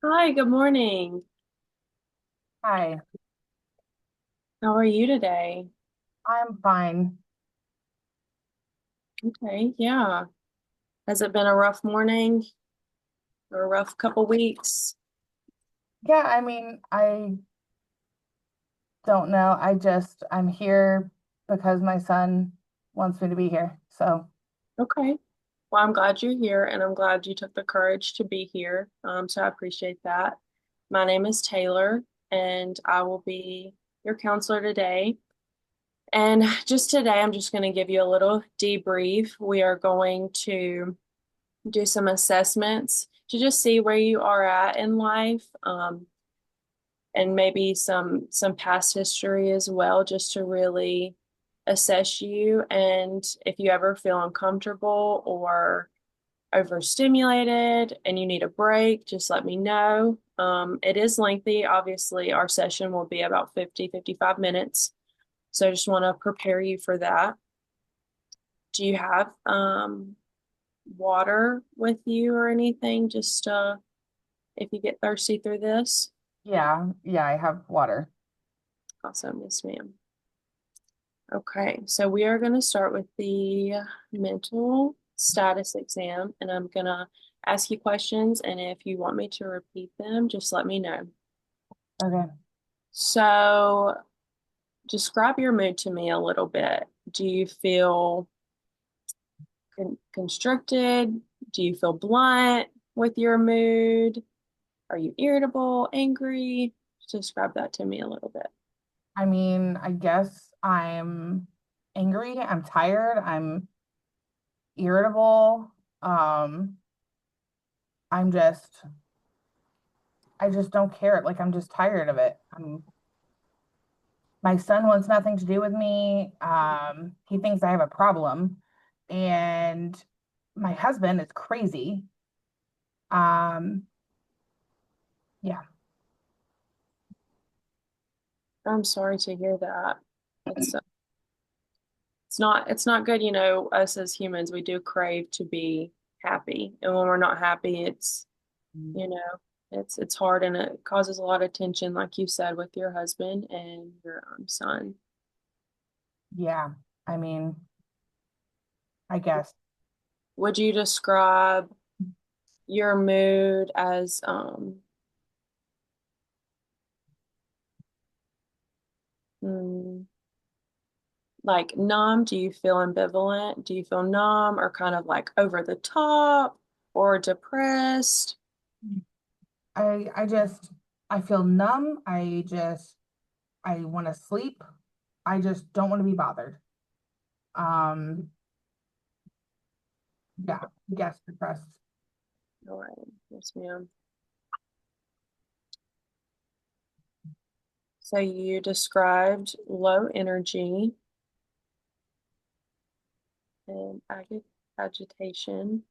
Hi, good morning. Hi, How are you today? I'm fine. Okay, yeah. Has it been a rough morning or a rough couple weeks? Yeah, I don't know. I'm here because my son wants me to be here. So, Okay. Well, I'm glad you're here and I'm glad you took the courage to be here. So I appreciate that. My name is Taylor and I will be your counselor today. And just today, I'm just going to give you a little debrief. We are going to do some assessments to just see where you are at in life. And maybe some past history as well, just to really assess you. And if you ever feel uncomfortable or overstimulated and you need a break, just let me know. It is lengthy. Obviously, our session will be about 55 minutes. So I just want to prepare you for that. Do you have water with you or anything? Just if you get thirsty through this? yeah, I have water. Awesome. Yes, ma'am. Okay, so we are going to start with the mental status exam, and I'm going to ask you questions, and if you want me to repeat them, just let me know. Okay. So, describe your mood to me a little bit. Do you feel constricted? Do you feel blunt with your mood? Are you irritable, angry? Just describe that to me a little bit. I guess I'm angry, I'm tired, I'm irritable. Um, I'm just I just don't care. Like I'm just tired of it. My son wants nothing to do with me. He thinks I have a problem, and my husband is crazy. Um, yeah, I'm sorry to hear that. It's it's not good, us as humans, we do crave to be happy. And when we're not happy, you know, it's hard and it causes a lot of tension, like you said, with your husband and your son. yeah. I mean, I guess Would you describe your mood as mm, like numb? Do you feel ambivalent? Do you feel numb or kind of like over the top or depressed? I just I feel numb. I want to sleep. I just don't want to be bothered. Um, yeah, I guess depressed. All right. Yes, ma'am. So you described low energy and agitation.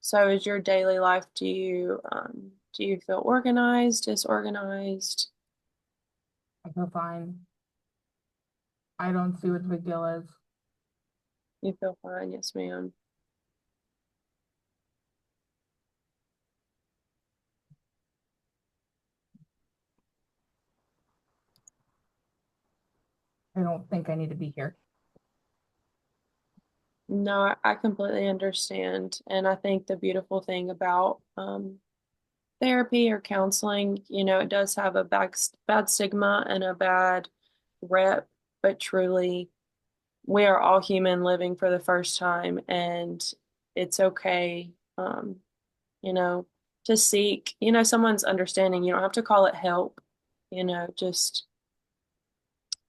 So is your daily life, do you feel organized, disorganized? I feel fine. I don't see what the big deal is. You feel fine, yes, ma'am. I don't think I need to be here. No, I completely understand. And I think the beautiful thing about therapy or counseling, it does have a bad stigma and a bad rep, but truly, we are all human living for the first time, and it's okay, you know, to seek, someone's understanding. You don't have to call it help, just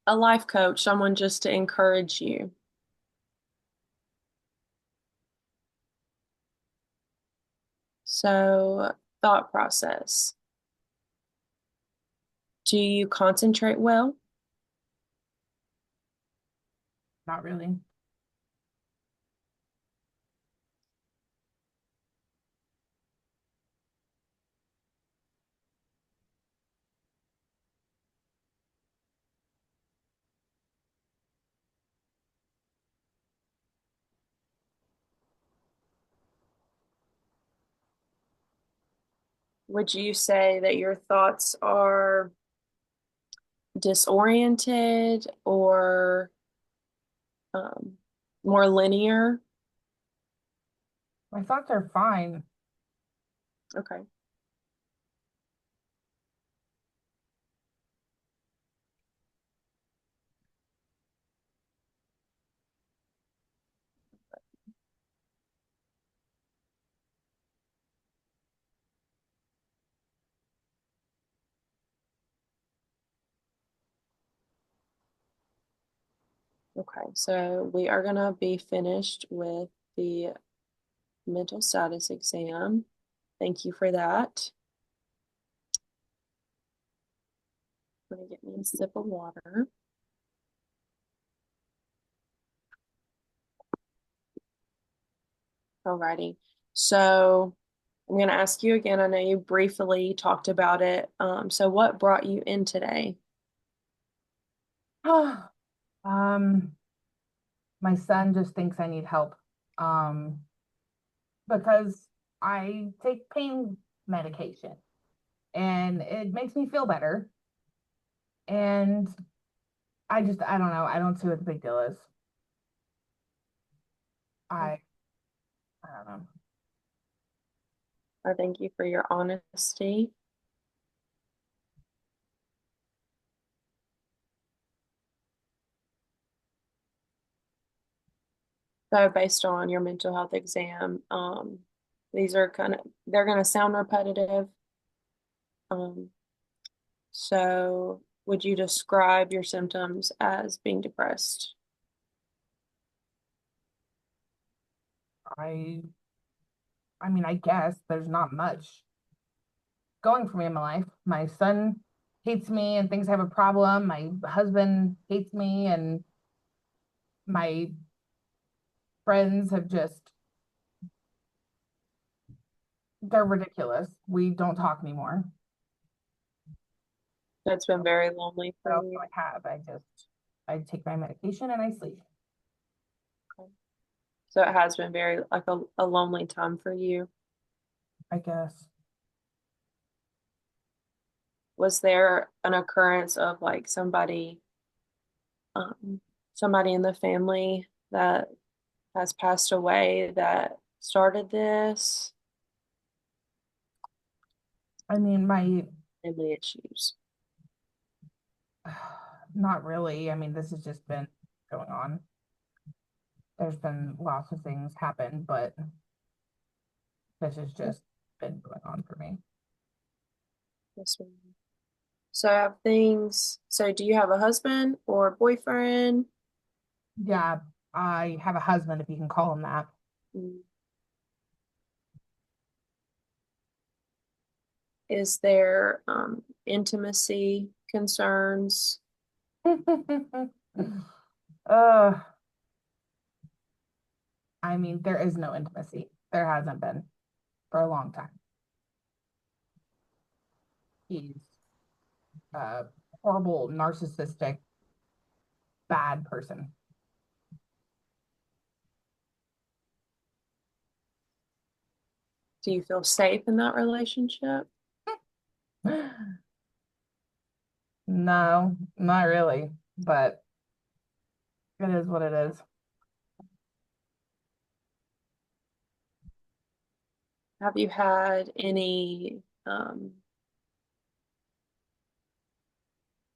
a life coach, someone just to encourage you. So, thought process. Do you concentrate well? Not really. Would you say that your thoughts are disoriented or um, more linear? My thoughts are fine. Okay. Okay. So we are going to be finished with the mental status exam. Thank you for that. I'm going to get me a sip of water. Alrighty. So I'm going to ask you again. I know you briefly talked about it. So what brought you in today? Um, my son just thinks I need help. Um, because I take pain medication and it makes me feel better. And I don't know. I don't see what the big deal is. I, I don't know. I thank you for your honesty. So based on your mental health exam, these are they're going to sound repetitive. Um, so would you describe your symptoms as being depressed? I, I mean, I guess there's not much going for me in my life. My son hates me and thinks I have a problem. My husband hates me, and my friends have just, they're ridiculous. We don't talk anymore. That's been very lonely for What else do you. I have? I take my medication and I sleep, Okay. So it has been very like a lonely time for you. I guess. Was there an occurrence of like um, somebody in the family that has passed away that started this? I mean, Family issues. not really. I mean, this has just been going on. There's been lots of things happen, but this has just been going on for me. Yes, ma'am. So so do you have a husband or boyfriend? Yeah, I have a husband, if you can call him that. Mm. Is there intimacy concerns? uh, I mean, there is no intimacy. There hasn't been for a long time. He's a horrible, narcissistic, bad person. Do you feel safe in that relationship? No, not really, but it is what it is. Have you had any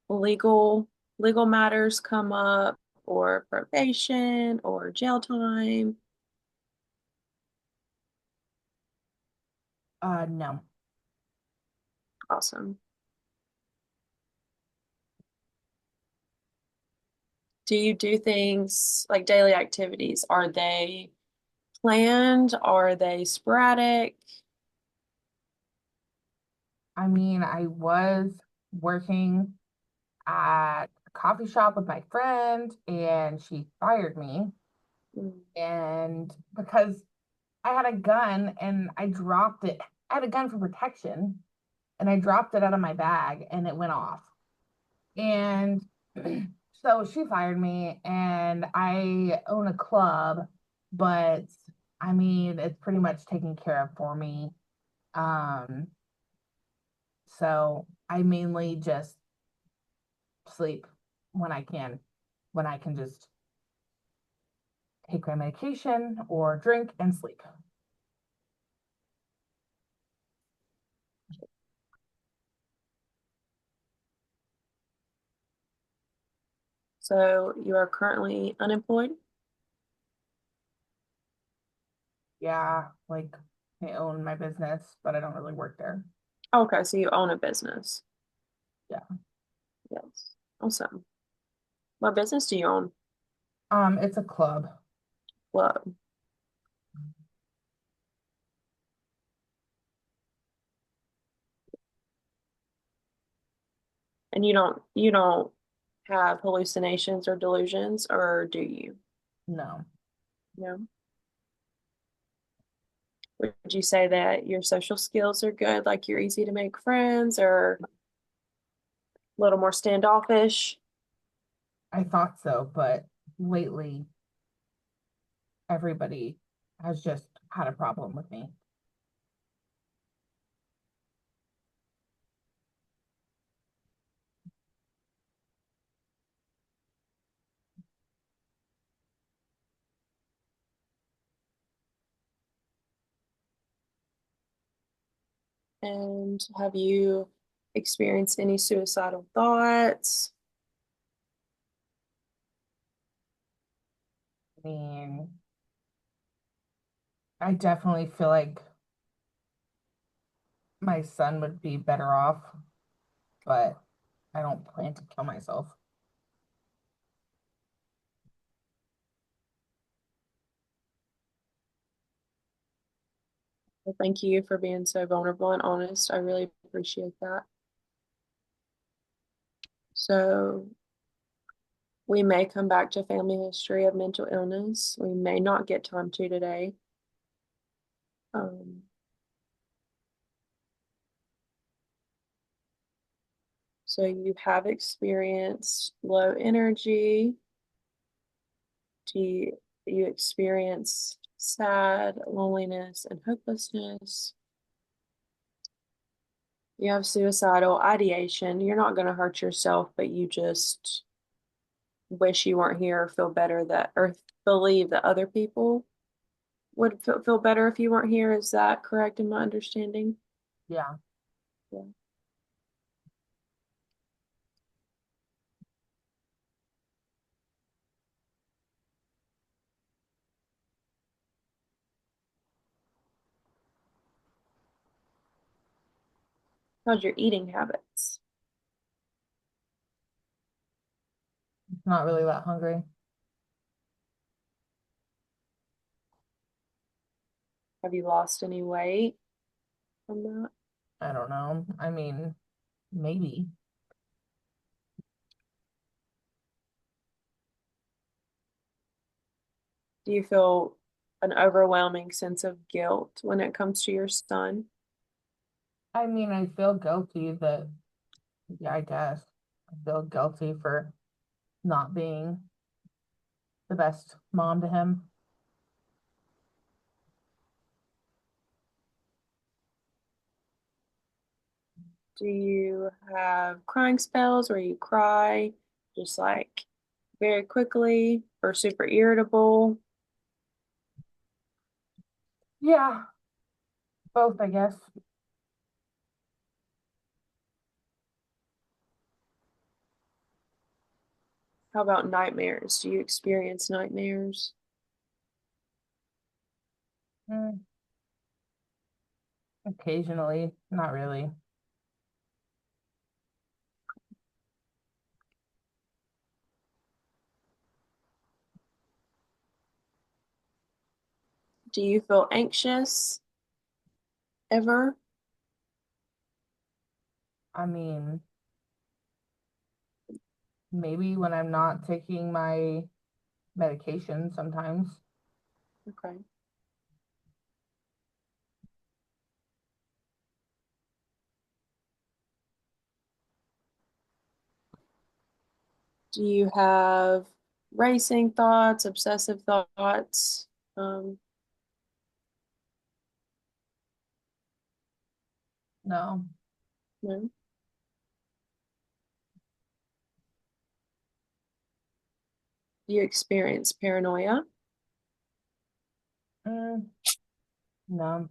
legal legal matters come up or probation or jail time? No. Awesome. Do you do things like daily activities? Are they planned? Are they sporadic? I mean, I was working at a coffee shop with my friend and she fired me. Mm. And because I had a gun and I dropped it, I had a gun for protection and I dropped it out of my bag and it went off. And so she fired me and I own a club, but I mean, it's pretty much taken care of for me. Um, So I mainly just sleep when I can, when I can just take my medication or drink and sleep. So you are currently unemployed? Yeah, like I own my business, but I don't really work there. Okay, so you own a business. Yeah. Yes. Awesome. What business do you own? It's a club. Club. And you don't have hallucinations or delusions, or do you? No, No. Would you say that your social skills are good, like you're easy to make friends or a little more standoffish? I thought so, but lately everybody has just had a problem with me. And have you experienced any suicidal thoughts? I mean, I definitely feel like my son would be better off, but I don't plan to kill myself. Well, thank you for being so vulnerable and honest. I really appreciate that. So, we may come back to family history of mental illness. We may not get time to today. Um, so, you have experienced low energy. Do you experience sad, loneliness, and hopelessness? You have suicidal ideation. You're not going to hurt yourself, but you just wish you weren't here or feel better that, or believe that other people would feel better if you weren't here. Is that correct in my understanding? Yeah, Yeah. How's your eating habits? not really that hungry. Have you lost any weight from that? I don't know. I mean, maybe. Do you feel an overwhelming sense of guilt when it comes to your son? I mean, I feel guilty that, yeah, I guess. I feel guilty for not being the best mom to him. Do you have crying spells where you cry just like very quickly or super irritable? Yeah, both, I guess. How about nightmares? Do you experience nightmares? Mm, occasionally, not really. Do you feel anxious ever? I mean, maybe when I'm not taking my medication sometimes. Okay. Do you have racing thoughts, obsessive thoughts? Um, No. No. Do you experience paranoia? Mm, no.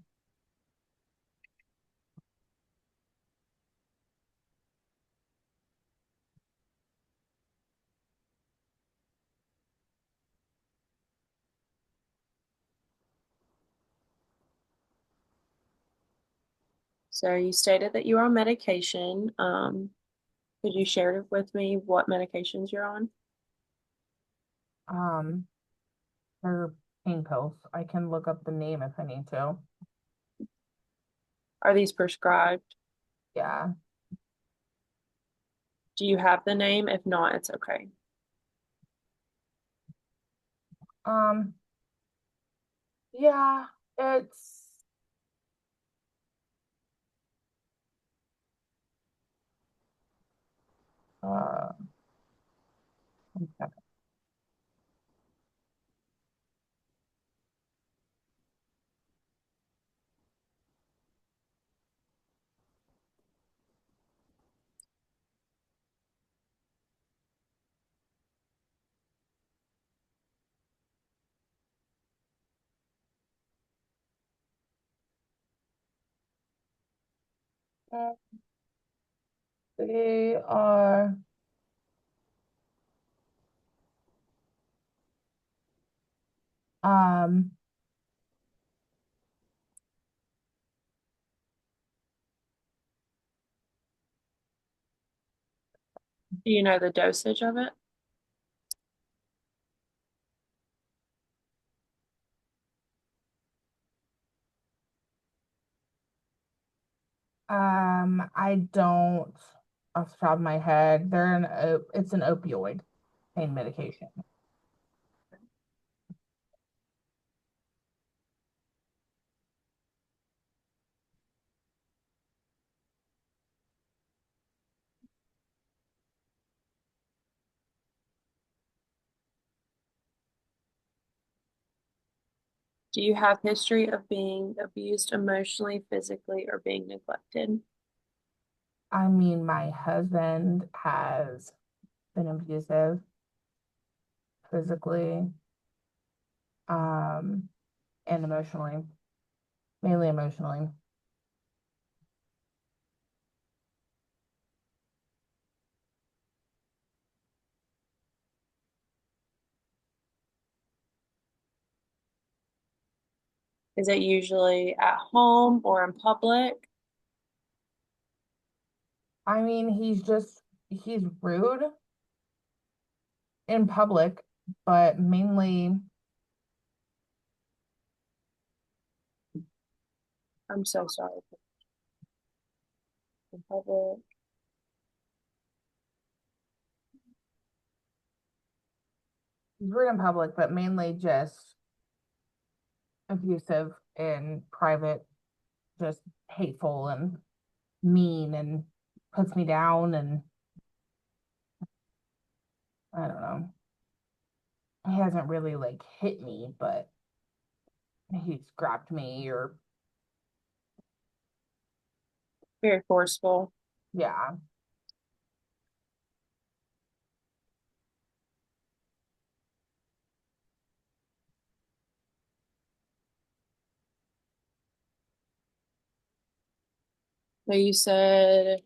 So you stated that you are on medication. Could you share with me what medications you're on? Um, they're pain pills. I can look up the name if I need to. Are these prescribed? Yeah. Do you have the name? If not, it's okay. Um, yeah, it's uh they are um Do you know the dosage of it? I don't off the top of my head. It's an opioid pain medication. Do you have history of being abused emotionally, physically, or being neglected? I mean, my husband has been abusive physically, um, and emotionally, mainly emotionally. Is it usually at home or in public? I mean, he's rude in public, but mainly I'm so sorry. In public. he's rude in public, but mainly just abusive in private, just hateful and mean and puts me down and I don't know. He hasn't really like hit me, but he's grabbed me or Very forceful. yeah. So you said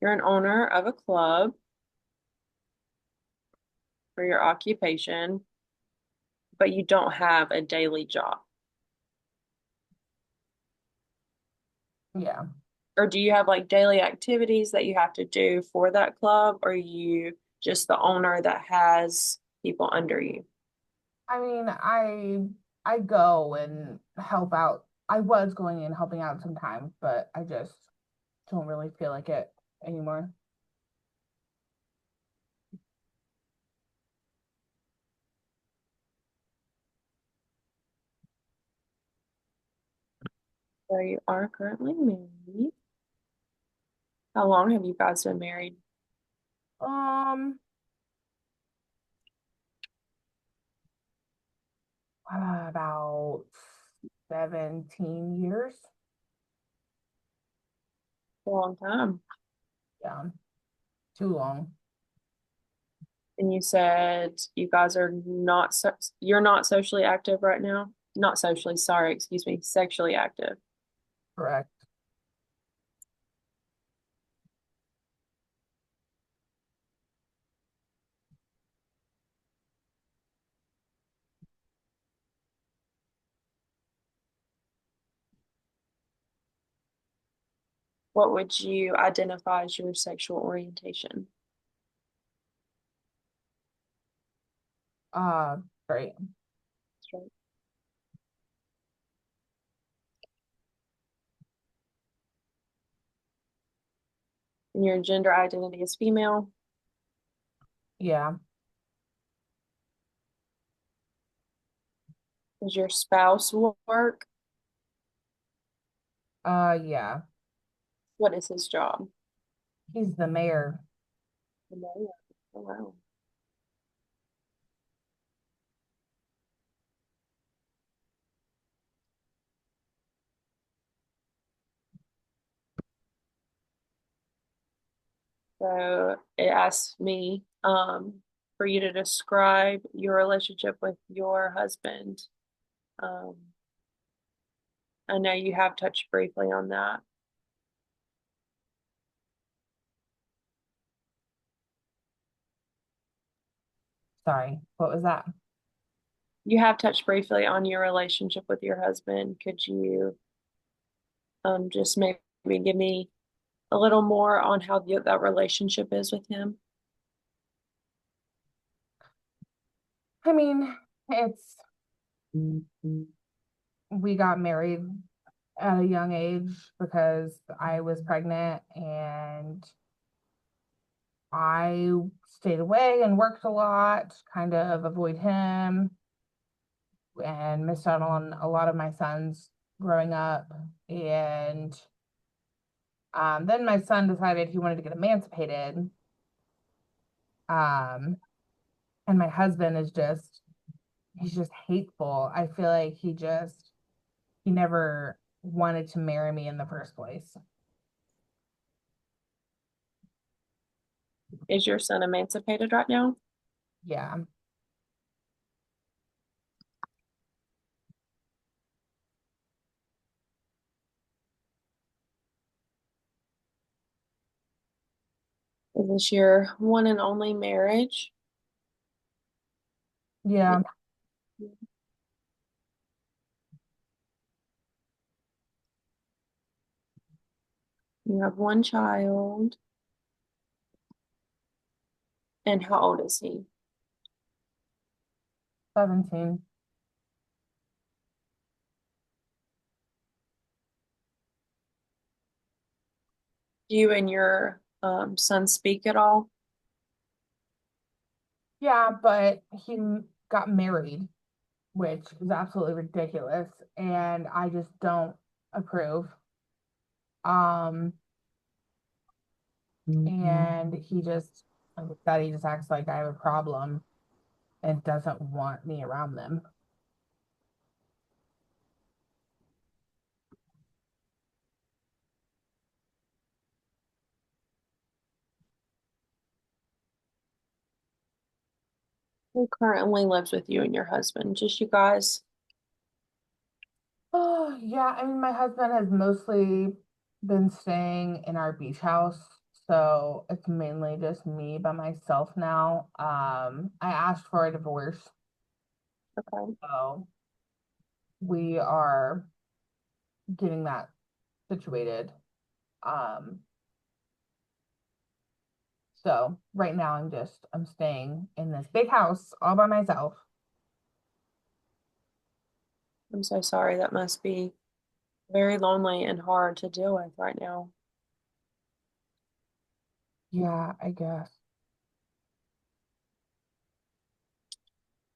you're an owner of a club for your occupation, but you don't have a daily job. Yeah. Or do you have like daily activities that you have to do for that club, or are you just the owner that has people under you? I mean, I go and help out. I was going and helping out sometimes, but I just don't really feel like it anymore. So you are currently married. How long have you guys been married? Um, about 17 years. A long time. Yeah, too long. And you said you guys are not you're not socially active right now? Not socially, sorry, excuse me, sexually active. Correct. What would you identify as your sexual orientation? Uh, great. Straight. And your gender identity is female? Yeah. Does your spouse work? Yeah. What is his job? He's the mayor. No. Oh, wow. So it asks me for you to describe your relationship with your husband. Um, I know you have touched briefly on that. Sorry, what was that? You have touched briefly on your relationship with your husband. Could you just maybe give me a little more on how that relationship is with him? I mean, it's we got married at a young age because I was pregnant and I stayed away and worked a lot, kind of avoid him and missed out on a lot of my sons growing up. And then my son decided he wanted to get emancipated. Um, and my husband is he's just hateful. I feel like he never wanted to marry me in the first place. Is your son emancipated right now? Yeah. Is this your one and only marriage? Yeah. You have one child. And how old is he? 17. Do you and your son speak at all? Yeah, but he got married, which is absolutely ridiculous, and I just don't approve. Um, and like I said, he just acts like I have a problem and doesn't want me around them. Who currently lives with you and your husband? Just you guys? Oh, yeah, I mean, my husband has mostly been staying in our beach house, so it's mainly just me by myself now. I asked for a divorce, Okay. so we are getting that situated. Um, so right now I'm staying in this big house all by myself. I'm so sorry. That must be very lonely and hard to deal with right now. Yeah, I guess.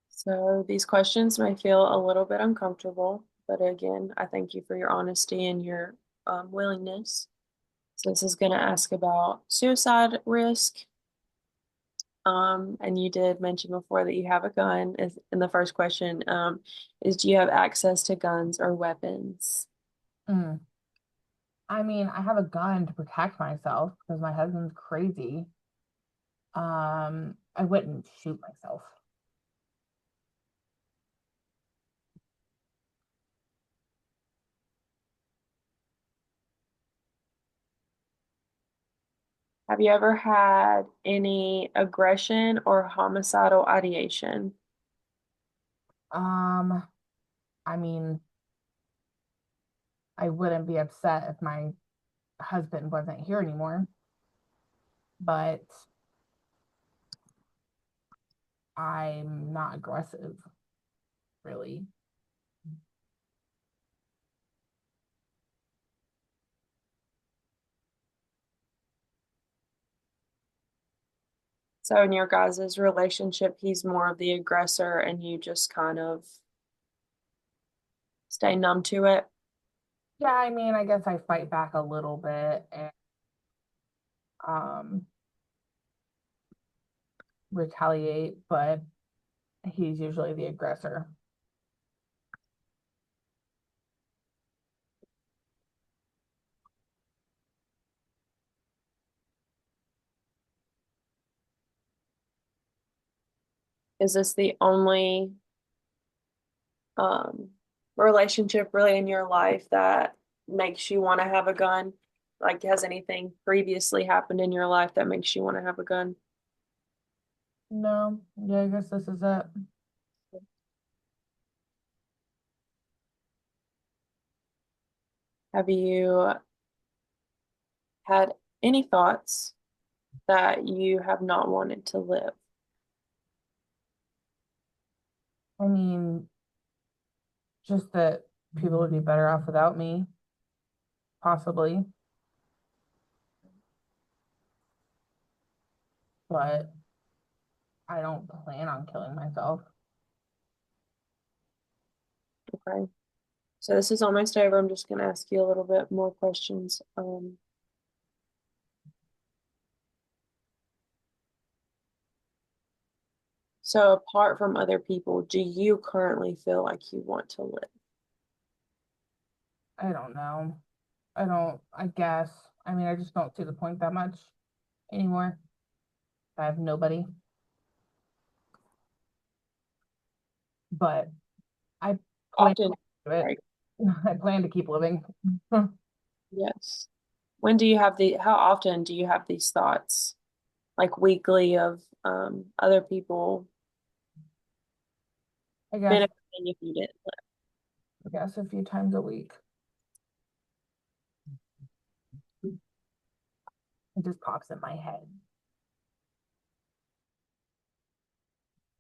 So these questions may feel a little bit uncomfortable, but again, I thank you for your honesty and your willingness. So this is going to ask about suicide risk. And you did mention before that you have a gun. Is in the first question, is do you have access to guns or weapons? Mm. I mean, I have a gun to protect myself because my husband's crazy. I wouldn't shoot myself. Have you ever had any aggression or homicidal ideation? Um, I mean, I wouldn't be upset if my husband wasn't here anymore, but I'm not aggressive, really. So in your guys' relationship, he's more of the aggressor and you just kind of stay numb to it. Yeah, I mean, I guess I fight back a little bit and um retaliate, but he's usually the aggressor. Is this the only um relationship really in your life that makes you want to have a gun? Like, has anything previously happened in your life that makes you want to have a gun? No, yeah, I guess this is it. Have you had any thoughts that you have not wanted to live? I mean, just that people would be better off without me, possibly, but I don't plan on killing myself. Okay. So this is almost over. I'm just going to ask you a little bit more questions. So apart from other people, do you currently feel like you want to live? I don't know. I guess. I mean, I just don't see the point that much anymore. I have nobody, but I plan Often, to do it. right? I plan to keep living. Yes. When do you have how often do you have these thoughts? Like weekly of other people I guess, benefiting if you didn't I guess a few times a week. It just pops in my head.